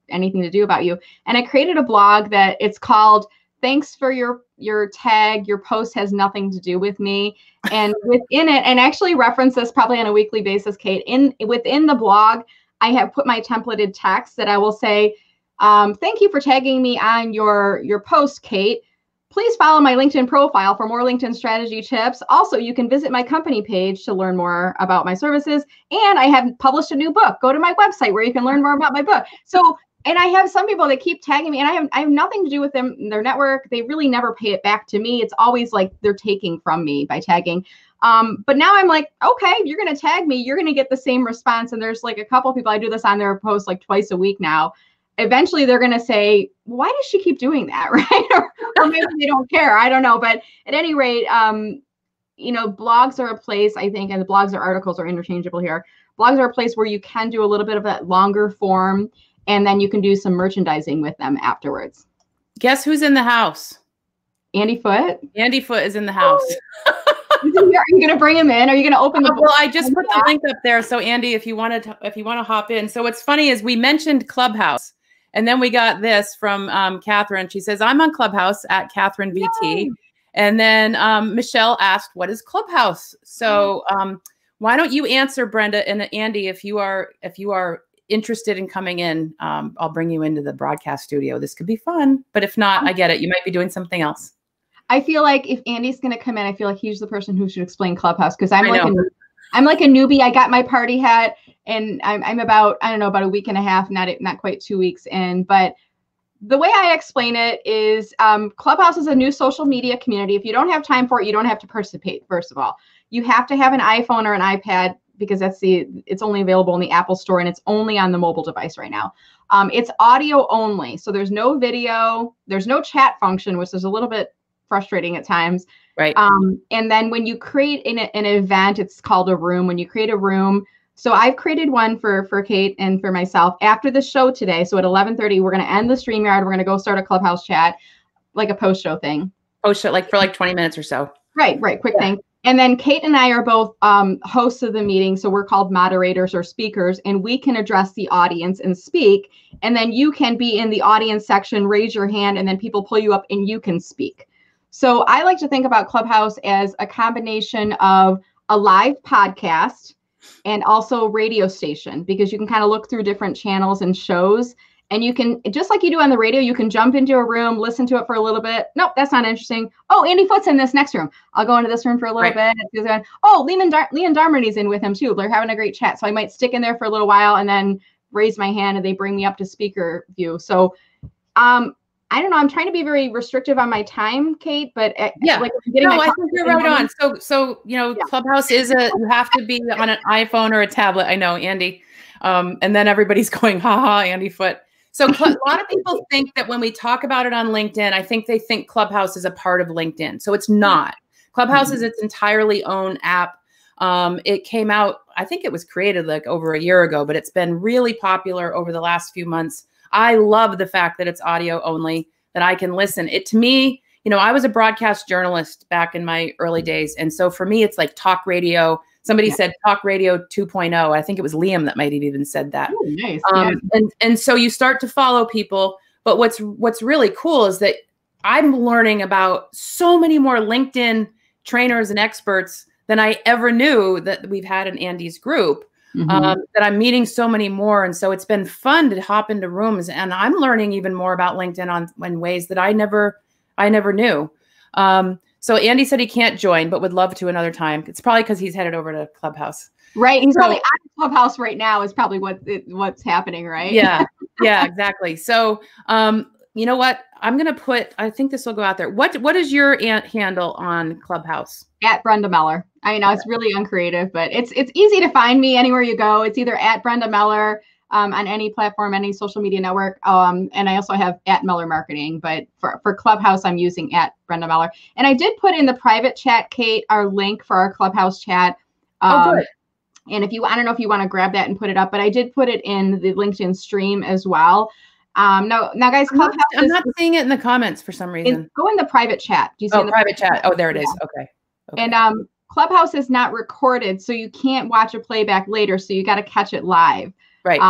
anything to do about you? And I created a blog that it's called "Thanks for your tag. Your post has nothing to do with me." And within it, and actually reference this probably on a weekly basis, Kate, within the blog, I have put my templated text that I will say, thank you for tagging me on your post, Kate. Please follow my LinkedIn profile for more LinkedIn strategy tips. Also, you can visit my company page to learn more about my services. And I have published a new book. Go to my website where you can learn more about my book. So, and I have some people that keep tagging me, and I have nothing to do with them, their network. They really never pay it back to me. It's always like they're taking from me by tagging. But now I'm like, okay, you're going to tag me. You're going to get the same response. And there's like a couple people, I do this on their posts like twice a week now. Eventually they're going to say, why does she keep doing that? Right. or maybe they don't care. I don't know. But at any rate, you know, blogs are a place, I think, and the blogs or articles are interchangeable here. Blogs are a place where you can do a little bit of that longer form, and then you can do some merchandising with them afterwards. Guess who's in the house? Andy Foote. Andy Foote is in the house. Are you going to bring him in? Are you going to open the book? Well, I just put the link up there. So Andy, if you want to hop in. So what's funny is we mentioned Clubhouse. And then we got this from Catherine. She says, I'm on Clubhouse at Catherine VT. Yay. And then Michelle asked, what is Clubhouse? So why don't you answer, Brenda and Andy, if you are interested in coming in, I'll bring you into the broadcast studio. This could be fun, but if not, I get it. You might be doing something else. I feel like if Andy's going to come in, I feel like he's the person who should explain Clubhouse, because I'm like a newbie. I got my party hat, and I'm about, I don't know, about a week and a half, not quite 2 weeks in. But the way I explain it is Clubhouse is a new social media community. If you don't have time for it, you don't have to participate. First of all, you have to have an iPhone or an iPad, because it's only available in the Apple Store, and it's only on the mobile device right now. It's audio only. So there's no video, there's no chat function, which is a little bit frustrating at times. Right. And then when you create an event, it's called a room. When you create a room, so I've created one for Kate and for myself after the show today. So at 11:30, we're going to end the StreamYard. We're going to go start a Clubhouse chat, like a post-show thing. Post-show, like for 20 minutes or so. Right. Quick thing. And then Kate and I are both hosts of the meeting. So we're called moderators or speakers, and we can address the audience and speak. And then you can be in the audience section, raise your hand, and then people pull you up and you can speak. So I like to think about Clubhouse as a combination of a live podcast and also radio station, because you can kind of look through different channels and shows. And you can, just like you do on the radio, you can jump into a room, listen to it for a little bit. Nope, that's not interesting. Oh, Andy Foote's in this next room. I'll go into this room for a little bit. Oh, Leon Darmony's in with him too. They're having a great chat. So I might stick in there for a little while and then raise my hand and they bring me up to speaker view. So I don't know. I'm trying to be very restrictive on my time, Kate, but yeah, like I think you're right on. So Clubhouse is you have to be on an iPhone or a tablet. I know, Andy. And then everybody's going, haha, Andy Foote. So a lot of people think that when we talk about it on LinkedIn, I think they think Clubhouse is a part of LinkedIn. So it's not. Clubhouse is its entirely own app. It came out, I think it was created like over a year ago, but it's been really popular over the last few months. I love the fact that it's audio only, that I can listen. It, to me, I was a broadcast journalist back in my early days. And so for me, it's like talk radio. Somebody said talk radio 2.0. I think it was Liam that might have even said that. Ooh, nice. And so you start to follow people. But what's really cool is that I'm learning about so many more LinkedIn trainers and experts than I ever knew that we've had in Andy's group. That I'm meeting so many more. And so it's been fun to hop into rooms, and I'm learning even more about LinkedIn in ways that I never knew. So Andy said he can't join, but would love to another time. It's probably because he's headed over to Clubhouse. Right. He's probably at Clubhouse right now is probably what's happening, right? Yeah. Yeah, exactly. So, you know what? I'm going to I think this will go out there. What is your handle on Clubhouse? At Brenda Meller. I know it's really uncreative, but it's easy to find me anywhere you go. It's either at Brenda Meller on any platform, any social media network. And I also have at Meller Marketing, but for Clubhouse, I'm using at Brenda Meller. And I did put in the private chat, Kate, our link for our Clubhouse chat. Oh, good. And I don't know if you want to grab that and put it up, but I did put it in the LinkedIn stream as well. Now guys, Clubhouse I'm not seeing it in the comments for some reason. Go in the private chat. Do you see the private chat? Oh, there it is. Okay. And Clubhouse is not recorded, so you can't watch a playback later. So you got to catch it live. Right.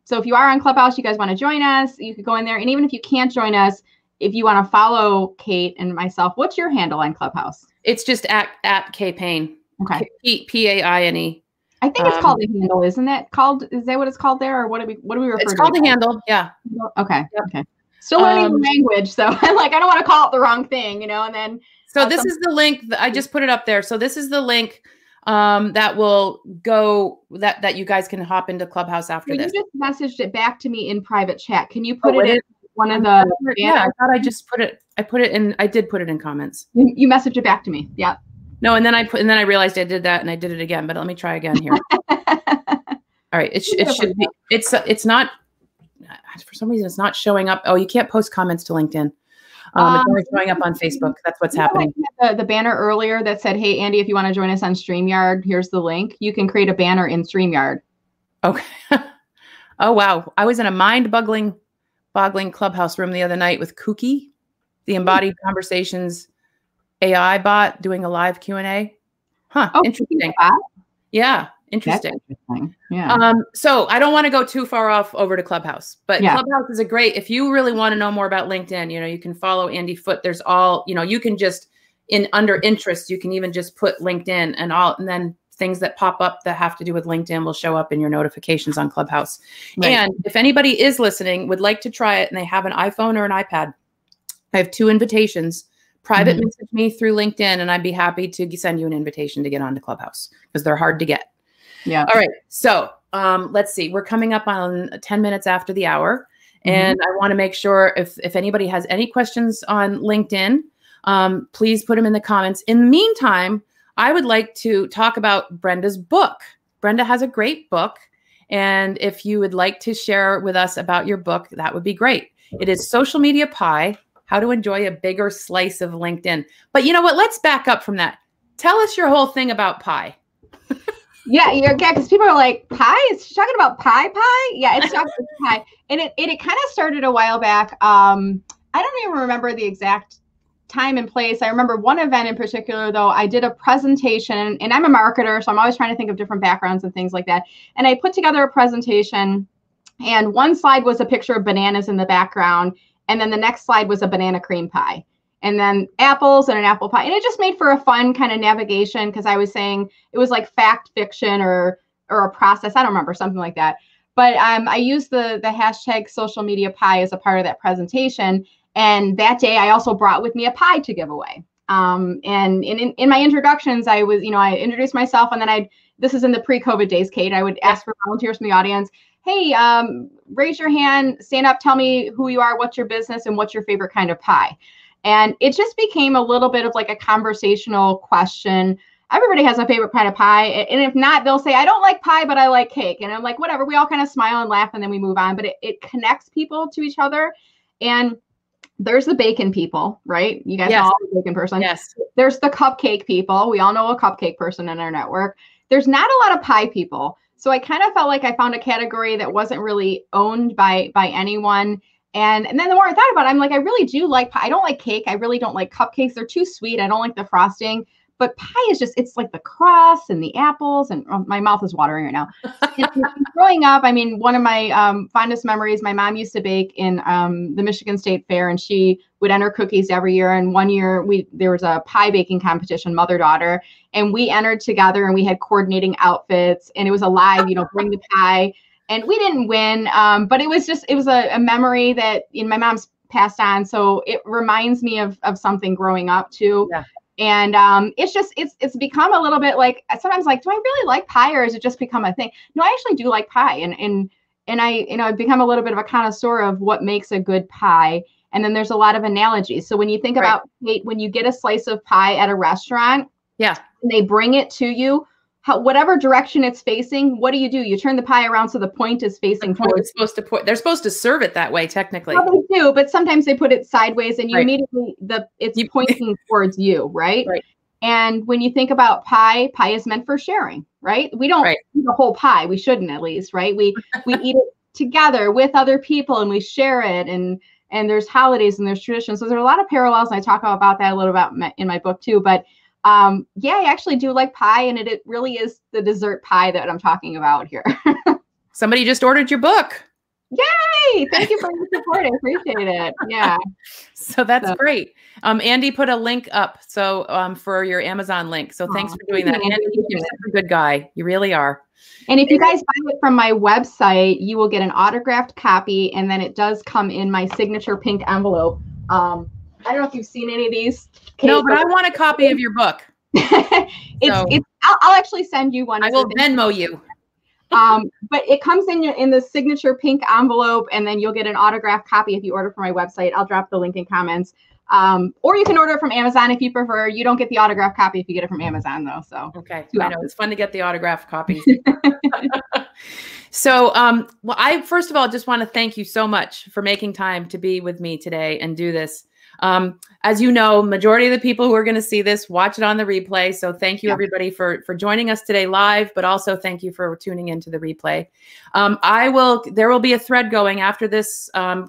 So if you are on Clubhouse, you guys want to join us, you could go in there. And even if you can't join us, if you want to follow Kate and myself, what's your handle on Clubhouse? It's just at K Payne. Okay. Paine. I think it's called the handle, isn't it? Is that what it's called there, or what do we refer to? It's called the handle. Yeah. Okay. Yep. Okay. Still learning the language, so I'm like, I don't want to call it the wrong thing, and then. So this is the link. I just put it up there. So this is the link that will go that you guys can hop into Clubhouse after this. You just messaged it back to me in private chat. Can you put it in one of the? Yeah, I thought I just put it. I did put it in comments. You messaged it back to me. Yeah. No, and then I realized I did that, and I did it again. But let me try again here. All right, it should be. It's not. For some reason, it's not showing up. Oh, you can't post comments to LinkedIn. It's only showing up on Facebook. That's what's happening. The banner earlier that said, "Hey, Andy, if you want to join us on StreamYard, here's the link." You can create a banner in StreamYard. Okay. Oh, wow. I was in a mind-boggling Clubhouse room the other night with Kooky, the Embodied Conversations AI bot, doing a live Q&A. Huh. Oh, interesting. Yeah. Interesting. That's interesting. Yeah. So I don't want to go too far off over to Clubhouse, but Clubhouse is if you really want to know more about LinkedIn, you can follow Andy Foote. There's you can just under interest, you can even just put LinkedIn and then things that pop up that have to do with LinkedIn will show up in your notifications on Clubhouse. Right. And if anybody is listening, would like to try it, and they have an iPhone or an iPad, I have 2 invitations. Private message me through LinkedIn, and I'd be happy to send you an invitation to get onto Clubhouse because they're hard to get. Yeah. All right. So let's see. We're coming up on 10 minutes after the hour. And I want to make sure if anybody has any questions on LinkedIn, please put them in the comments. In the meantime, I would like to talk about Brenda's book. Brenda has a great book. And if you would like to share with us about your book, that would be great. It is Social Media Pie: How to Enjoy a Bigger Slice of LinkedIn. But you know what? Let's back up from that. Tell us your whole thing about pie. Yeah, because people are like, pie? Is she talking about pie? Yeah, it's talking about pie. And it kind of started a while back. I don't even remember the exact time and place. I remember one event in particular, though. I did a presentation, and I'm a marketer, so I'm always trying to think of different backgrounds and things like that. And I put together a presentation, and one slide was a picture of bananas in the background, and then the next slide was a banana cream pie, and then apples and an apple pie. And it just made for a fun kind of navigation, because I was saying it was like fact fiction or a process. I don't remember, something like that. But I used the hashtag social media pie as a part of that presentation. And that day I also brought with me a pie to give away. And in my introductions, I was, I introduced myself, and then this is in the pre-COVID days, Kate, I would ask for volunteers from the audience. Hey, raise your hand, stand up, tell me who you are, what's your business, and what's your favorite kind of pie. And it just became a little bit of like a conversational question. Everybody has a favorite kind of pie. And if not, they'll say, I don't like pie, but I like cake. And I'm like, whatever. We all kind of smile and laugh, and then we move on. But it connects people to each other. And there's the bacon people, right? You guys know the bacon person. Yes. There's the cupcake people. We all know a cupcake person in our network. There's not a lot of pie people. So I kind of felt like I found a category that wasn't really owned by anyone. And then the more I thought about it, I'm like, I really do like pie. I don't like cake. I really don't like cupcakes. They're too sweet. I don't like the frosting. But pie is just, it's like the crust and the apples, and my mouth is watering right now. And growing up, I mean, one of my fondest memories, my mom used to bake in the Michigan State Fair, and she would enter cookies every year. And one year there was a pie baking competition, mother-daughter, and we entered together, and we had coordinating outfits, and it was a live, bring the pie. And we didn't win, but it was a memory that my mom's passed on. So it reminds me of something growing up too. Yeah. And it's become a little bit like, sometimes like, do I really like pie, or has it just become a thing? No, I actually do like pie. And I've become a little bit of a connoisseur of what makes a good pie. And then there's a lot of analogies. So when you think about, Kate, when you get a slice of pie at a restaurant, and they bring it to you, whatever direction it's facing, what do? You turn the pie around so the point is facing towards. They're supposed to serve it that way, technically. Well, they do, but sometimes they put it sideways, and you immediately it's pointing towards you, right? Right. And when you think about pie is meant for sharing, right? We don't eat the whole pie. We shouldn't, at least, right? We eat it together with other people, and we share it, and there's holidays and there's traditions. So there's a lot of parallels, and I talk about that a little bit in my book too. But I actually do like pie, and it really is the dessert pie that I'm talking about here. Somebody just ordered your book. Yay! Thank you for your support. I appreciate it. Yeah. So that's great. Andy put a link up for your Amazon link. So thanks for doing that. Andy, you're such a good guy. You really are. And if you guys buy it from my website, you will get an autographed copy, and then it does come in my signature pink envelope. I don't know if you've seen any of these. Kate, no, but I want a copy of your book. I'll actually send you one. I will Venmo you. But it comes in the signature pink envelope, and then you'll get an autographed copy if you order from my website. I'll drop the link in comments. Or you can order it from Amazon if you prefer. You don't get the autographed copy if you get it from Amazon, though. So okay, I know it's fun to get the autographed copies. So, I first of all just want to thank you so much for making time to be with me today and do this. As you know, majority of the people who are going to see this watch it on the replay. So thank you everybody for joining us today live, but also thank you for tuning into the replay. There will be a thread going after this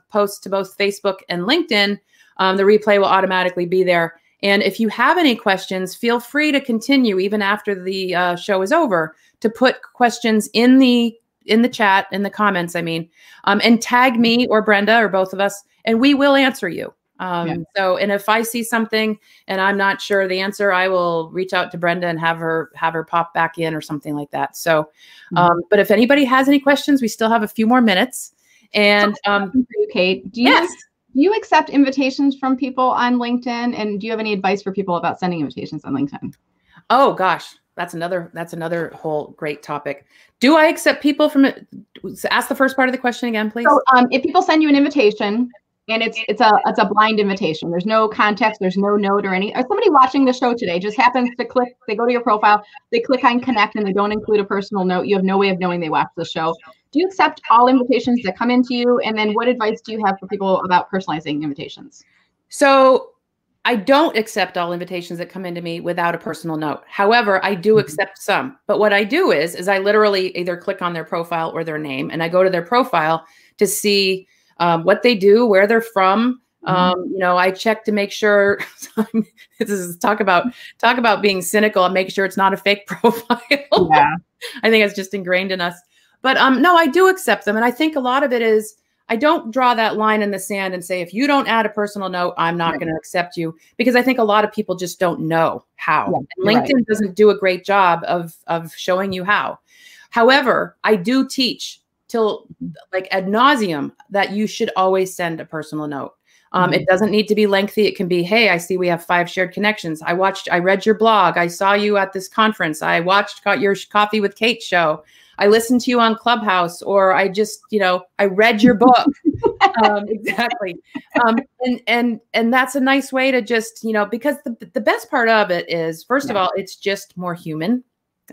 post to both Facebook and LinkedIn. The replay will automatically be there. And if you have any questions, feel free to continue even after the show is over to put questions in the chat, in the comments, and tag me or Brenda or both of us, and we will answer you. So, and if I see something and I'm not sure the answer, I will reach out to Brenda and have her pop back in or something like that. So, but if anybody has any questions, we still have a few more minutes. And for you, Kate, do you accept invitations from people on LinkedIn? And do you have any advice for people about sending invitations on LinkedIn? Oh gosh, that's another whole great topic. Do I accept people from it? Ask the first part of the question again, please. So if people send you an invitation and it's a blind invitation, there's no context, there's no note or any, or somebody watching the show today just happens to click, they go to your profile, they click on connect and they don't include a personal note. You have no way of knowing they watched the show. Do you accept all invitations that come into you? And then what advice do you have for people about personalizing invitations? So I don't accept all invitations that come into me without a personal note. However, I do accept some. But what I do is I literally either click on their profile or their name, and I go to their profile to see what they do, where they're from. You know, I check to make sure. This is talk about being cynical and make sure it's not a fake profile. Yeah, I think it's just ingrained in us. But no, I do accept them, and I think a lot of it is, I don't draw that line in the sand and say, if you don't add a personal note, I'm not going to accept you, because I think a lot of people just don't know how. Yeah, and LinkedIn doesn't do a great job of showing you how. However, I do teach till like ad nauseum that you should always send a personal note. It doesn't need to be lengthy. It can be, hey, I see we have 5 shared connections. I read your blog. I saw you at this conference. I got your Coffee with Kate show. I listened to you on Clubhouse, or I just, you know, I read your book. Exactly. And that's a nice way to just, you know, because the best part of it is, first of all, it's just more human.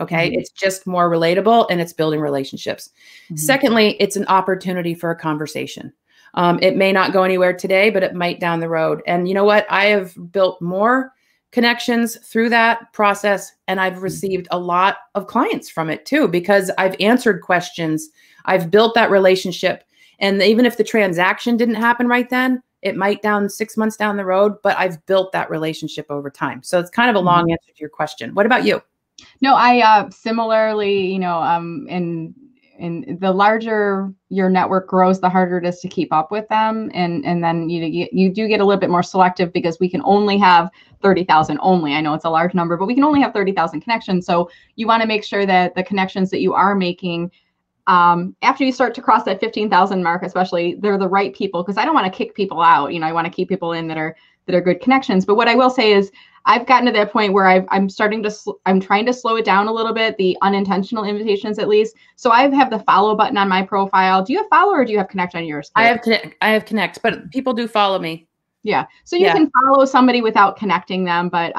Okay. It's just more relatable, and it's building relationships. Secondly, it's an opportunity for a conversation. It may not go anywhere today, but it might down the road. And you know what? I have built more connections through that process, and I've received a lot of clients from it too, because I've answered questions. I've built that relationship. And even if the transaction didn't happen right then, it might 6 months down the road, but I've built that relationship over time. So it's kind of a long answer to your question. What about you? No, I similarly, you know, in the larger your network grows, the harder it is to keep up with them. And then you do get a little bit more selective, because we can only have 30,000 only. I know it's a large number, but we can only have 30,000 connections. So you want to make sure that the connections that you are making, after you start to cross that 15,000 mark, especially, they're the right people, because I don't want to kick people out. You know, I want to keep people in that are good connections. But what I will say is, I've gotten to that point where I'm trying to slow it down a little bit, the unintentional invitations at least. So I have the follow button on my profile. Do you have follow, or do you have connect on yours? I have connect, but people do follow me. Yeah. So you can follow somebody without connecting them. But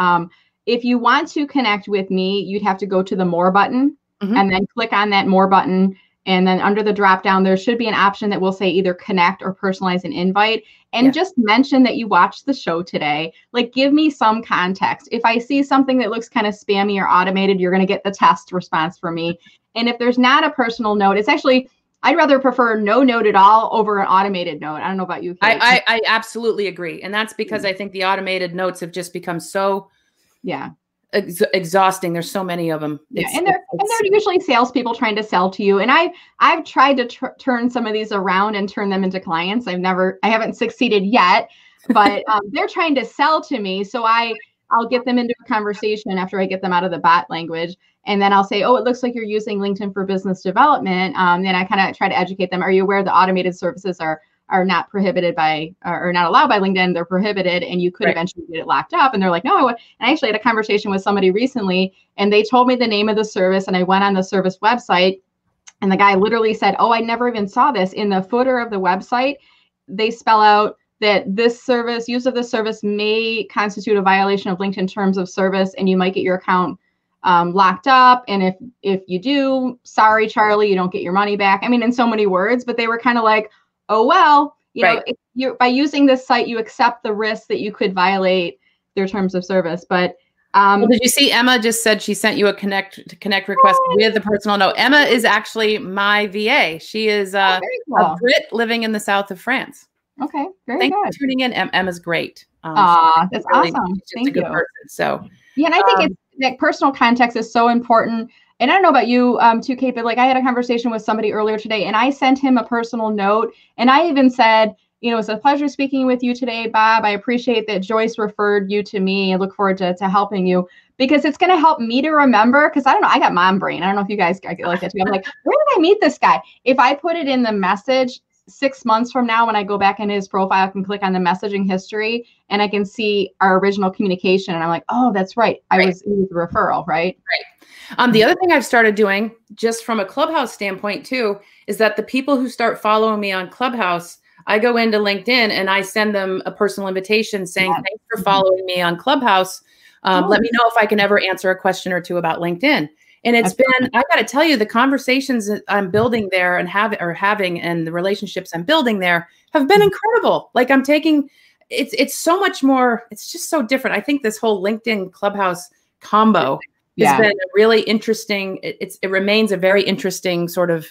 if you want to connect with me, you'd have to go to the more button and then click on that more button. And then under the drop down, there should be an option that will say either connect or personalize an invite. And just mention that you watched the show today. Like, give me some context. If I see something that looks kind of spammy or automated, you're going to get the test response from me. And if there's not a personal note, it's actually, I'd rather prefer no note at all over an automated note. I don't know about you, Kate. I absolutely agree. And that's because I think the automated notes have just become so exhausting. There's so many of them. And they're usually salespeople trying to sell to you. And I've tried to turn some of these around and turn them into clients. I haven't succeeded yet, but they're trying to sell to me. So I'll get them into a conversation after I get them out of the bot language. And then I'll say, oh, it looks like you're using LinkedIn for business development. Then I kind of try to educate them. Are you aware the automated services are not prohibited by, or not allowed by LinkedIn? They're prohibited, and you could eventually get it locked up. And they're like, no. And I actually had a conversation with somebody recently, and they told me the name of the service, and I went on the service website, and the guy literally said, oh, I never even saw this. In the footer of the website, they spell out that this service, use of this service may constitute a violation of LinkedIn terms of service, and you might get your account locked up. And if you do, sorry, Charlie, you don't get your money back. I mean, in so many words, but they were kind of like, oh, well, you know, if by using this site, you accept the risk that you could violate their terms of service. But well, did you see Emma just said she sent you a connect request with a personal note? Emma is actually my VA. She is a Brit living in the south of France. Okay, Thanks for tuning in. Emma's great. That's really awesome. Thank you. So yeah, and I think it's that personal context is so important. And I don't know about you too, Kate, but like I had a conversation with somebody earlier today, and I sent him a personal note, and I even said, it's a pleasure speaking with you today, Bob. I appreciate that Joyce referred you to me. I look forward to helping you, because it's going to help me to remember, because I don't know, I got mom brain. I don't know if you guys get like that too. I'm like, where did I meet this guy? If I put it in the message 6 months from now, when I go back into his profile, I can click on the messaging history and I can see our original communication. And I'm like, oh, that's right. It was a referral, right? Right. The other thing I've started doing, just from a Clubhouse standpoint too, is that the people who start following me on Clubhouse, I go into LinkedIn and I send them a personal invitation saying, thanks for following me on Clubhouse. Let me know if I can ever answer a question or two about LinkedIn. And it's been, I got to tell you, the conversations that I'm building there and having and the relationships I'm building there have been incredible. Like I'm taking, it's so much more, it's just so different. I think this whole LinkedIn Clubhouse combo has been a really interesting, it remains a very interesting sort of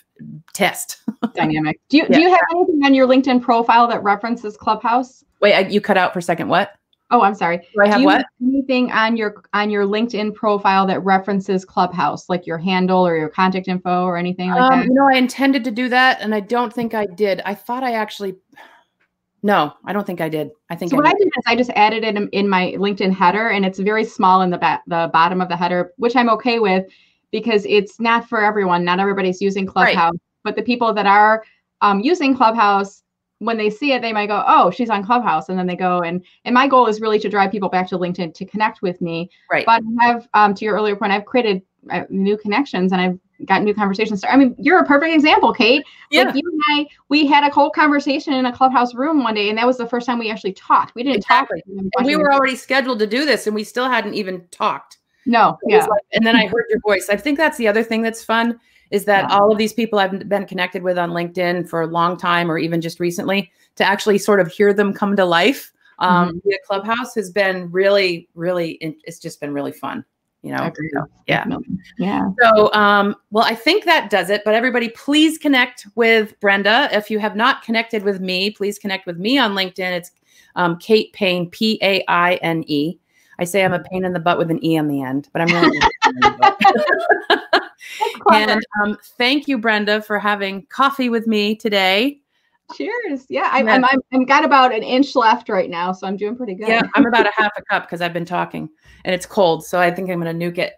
test. Dynamic. Do you have anything on your LinkedIn profile that references Clubhouse? Wait, you cut out for a second. What? Oh, I'm sorry. Do I have what? Anything on your LinkedIn profile that references Clubhouse, like your handle or your contact info or anything like that? I intended to do that, and I don't think I did. I thought I actually. No, I don't think I did. I think. So what I did is I just added it in my LinkedIn header, and it's very small in the bottom of the header, which I'm okay with, because it's not for everyone. Not everybody's using Clubhouse, but the people that are using Clubhouse, when they see it, they might go, oh, she's on Clubhouse. And then they go, and my goal is really to drive people back to LinkedIn to connect with me. Right. But I have, to your earlier point, I've created new connections and I've got new conversations. I mean, you're a perfect example, Kate. Yeah. Like you and I, we had a whole conversation in a Clubhouse room one day, and that was the first time we actually talked. We didn't talk. And we were already scheduled to do this, and we still hadn't even talked. No. Yeah. And then I heard your voice. I think that's the other thing that's fun, is that all of these people I've been connected with on LinkedIn for a long time, or even just recently, to actually sort of hear them come to life via Clubhouse has been really, really, it's just been really fun. So, yeah. So, well, I think that does it, but everybody please connect with Brenda. If you have not connected with me, please connect with me on LinkedIn. It's Kate Payne, Paine. I say I'm a pain in the butt with an E on the end, but I'm really And thank you, Brenda, for having coffee with me today. Cheers. Yeah, I'm got about an inch left right now, so I'm doing pretty good. Yeah, I'm about a half a cup because I've been talking and it's cold, so I think I'm going to nuke it.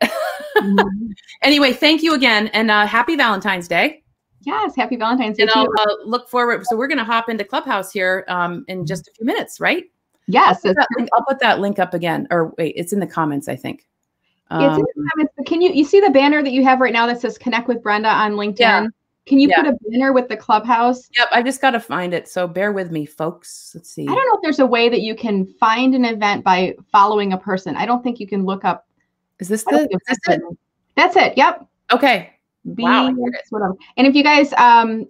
Anyway, thank you again, and happy Valentine's Day. Yes, happy Valentine's Day. And I'll look forward. So we're going to hop into Clubhouse here in just a few minutes, right? Yes. I'll put that link up again. Or wait, it's in the comments, I think. It's in the comments. But can you see the banner that you have right now that says Connect with Brenda on LinkedIn? Yeah. Can you put a banner with the Clubhouse? Yep, I just got to find it. So bear with me, folks. Let's see. I don't know if there's a way that you can find an event by following a person. I don't think you can look up. Is this it? That's it. Yep. Okay. Wow. Whatever. And if you guys,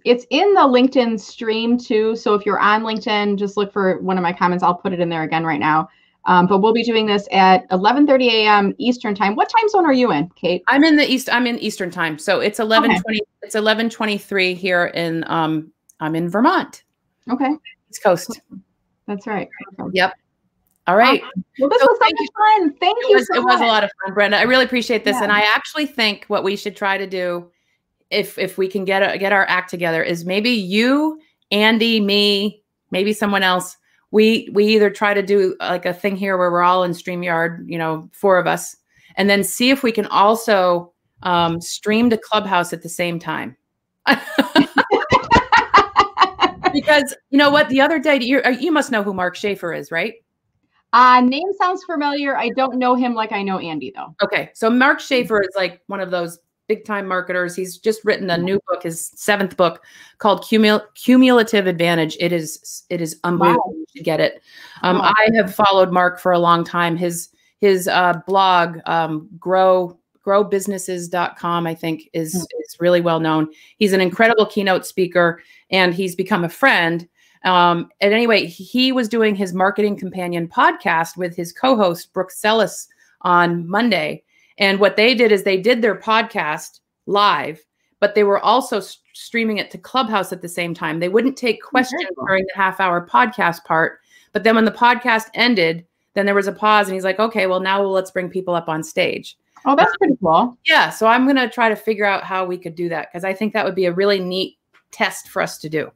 it's in the LinkedIn stream too. So if you're on LinkedIn, just look for one of my comments. I'll put it in there again right now. But we'll be doing this at 11:30 a.m. Eastern time. What time zone are you in, Kate? I'm in Eastern time. So it's 11:20. Okay. It's 11:23 here in I'm in Vermont. Okay. East Coast. That's right. Okay. Yep. All right. Well, this was so much fun. Thank you so much. It was a lot of fun, Brenda. I really appreciate this. Yeah. And I actually think what we should try to do, if we can get our act together, is maybe you, Andy, me, maybe someone else. We either try to do like a thing here where we're all in StreamYard, 4 of us, and then see if we can also stream to Clubhouse at the same time. Because you know what? The other day, you must know who Mark Schaefer is, right? Name sounds familiar. I don't know him like I know Andy, though. Okay. So Mark Schaefer is like one of those big-time marketers. He's just written a new book, his 7th book, called Cumulative Advantage. It is unbelievable. Wow. You should get it. I have followed Mark for a long time. His blog, growbusinesses.com, I think, is really well known. He's an incredible keynote speaker, and he's become a friend. And anyway, he was doing his Marketing Companion podcast with his co-host, Brooke Sellis, on Monday. And what they did is they did their podcast live, but they were also streaming it to Clubhouse at the same time. They wouldn't take questions during the half-hour podcast part. But then when the podcast ended, then there was a pause, and he's like, okay, well, now let's bring people up on stage. Oh, that's pretty cool. Yeah. So I'm going to try to figure out how we could do that, because I think that would be a really neat test for us to do.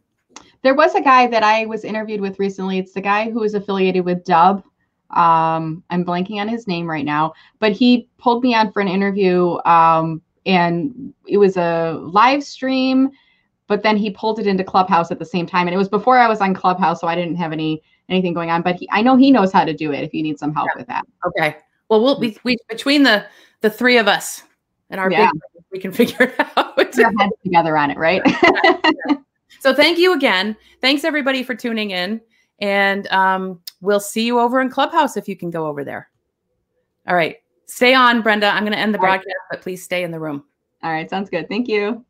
There was a guy that I was interviewed with recently. It's the guy who is affiliated with Dub. I'm blanking on his name right now, but he pulled me on for an interview, and it was a live stream, but then he pulled it into Clubhouse at the same time. And it was before I was on Clubhouse, so I didn't have anything going on, but I know he knows how to do it if you need some help with that. Okay. Well, we between the three of us and our big, we can figure it out. Put our heads together on it, right? So thank you again. Thanks everybody for tuning in, and we'll see you over in Clubhouse if you can go over there. All right. Stay on, Brenda. I'm going to end the broadcast, but please stay in the room. All right. Sounds good. Thank you.